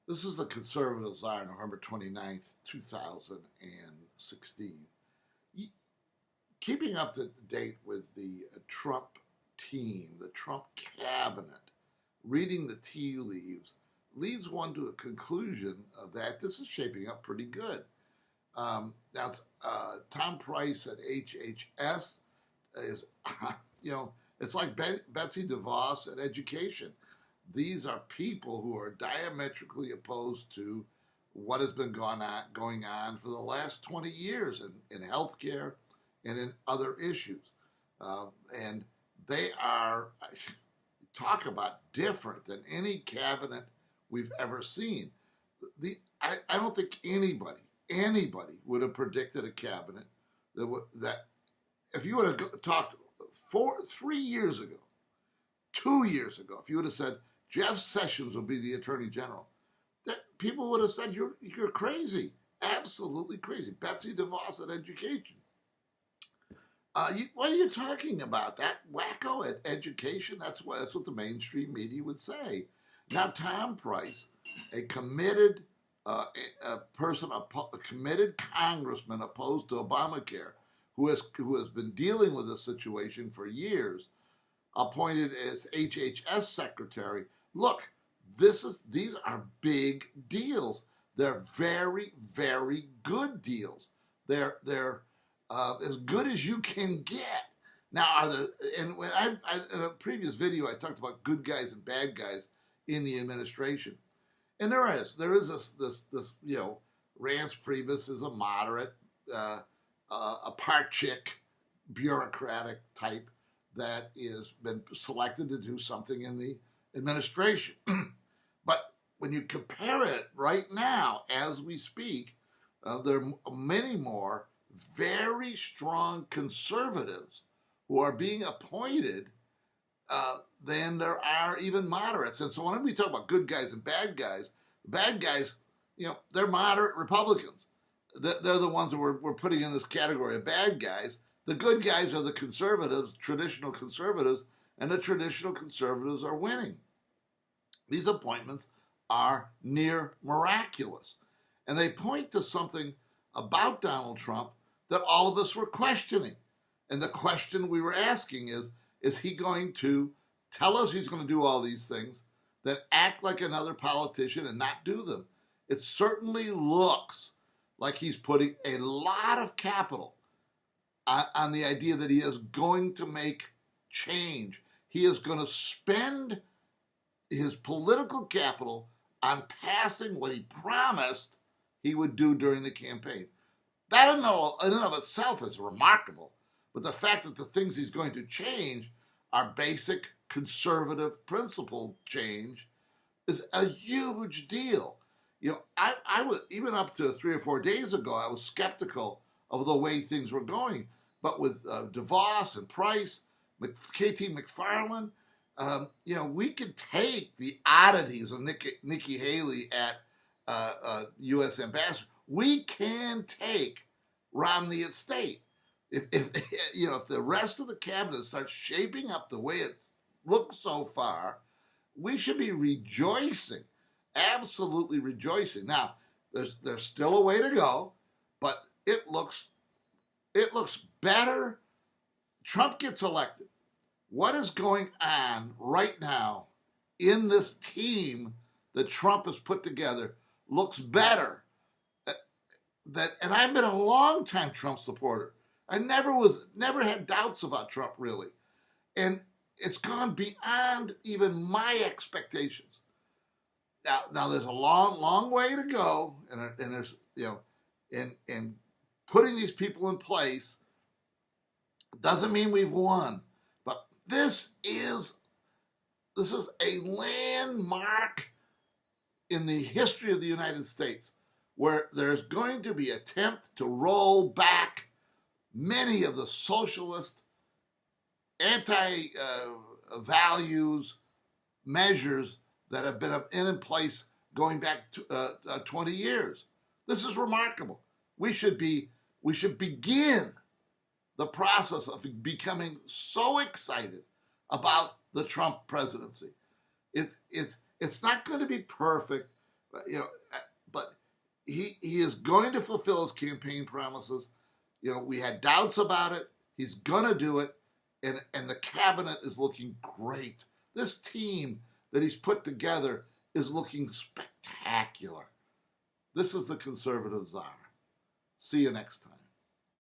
This is the Conservatives are November 29th, 2016. Keeping up to date with the Trump team, the Trump cabinet, reading the tea leaves, leads one to a conclusion that this is shaping up pretty good. Now, Tom Price at HHS is, it's like Betsy DeVos at education. These are people who are diametrically opposed to what has been going on for the last 20 years in healthcare and in other issues. And they are, talk about different than any cabinet we've ever seen. I don't think anybody would have predicted a cabinet that if you would have talked 3 years ago, 2 years ago, if you would have said Jeff Sessions will be the Attorney General, that people would have said you're crazy, absolutely crazy. Betsy DeVos at education. What are you talking about? That wacko at education? That's what the mainstream media would say. Now Tom Price, a committed a committed congressman opposed to Obamacare, who has been dealing with this situation for years, appointed as HHS secretary. Look, these are big deals. They're very, very good deals. They're as good as you can get. Now, and when in a previous video I talked about good guys and bad guys in the administration, and there is this Rance Priebus is a moderate, a part chick, bureaucratic type that is been selected to do something in the administration. But when you compare it right now, as we speak, there are many more very strong conservatives who are being appointed than there are even moderates. And so when we talk about good guys and bad guys, they're moderate Republicans. They're the ones that we're putting in this category of bad guys. The good guys are the conservatives, traditional conservatives, and the traditional conservatives are winning. These appointments are near miraculous. And they point to something about Donald Trump that all of us were questioning. And the question we were asking is he going to tell us he's going to do all these things, then act like another politician and not do them? It certainly looks like he's putting a lot of capital on the idea that he is going to make change. He is going to spend his political capital on passing what he promised he would do during the campaign. That in and of itself is remarkable. But the fact that the things he's going to change are basic conservative principle change is a huge deal. I was, even up to 3 or 4 days ago, I was skeptical of the way things were going. But with DeVos and Price, KT McFarland, we could take the oddities of Nikki Haley at U.S. ambassador. We can take Romney at state. If the rest of the cabinet starts shaping up the way it looks so far, we should be rejoicing, absolutely rejoicing. Now, there's still a way to go, but it looks better. Trump gets elected. What is going on right now in this team that Trump has put together looks better. And I've been a long time Trump supporter. I never had doubts about Trump, really. And it's gone beyond even my expectations. Now there's a long way to go, and there's and putting these people in place doesn't mean we've won. But this is a landmark in the history of the United States, where there's going to be an attempt to roll back many of the socialist, anti-values measures that have been in place going back to 20 years. This is remarkable. We should begin the process of becoming so excited about the Trump presidency. It's not going to be perfect. You know, but he is going to fulfill his campaign promises. You know, we had doubts about it. He's going to do it, and the cabinet is looking great. This team that he's put together is looking spectacular. This is the conservative czar. See you next time.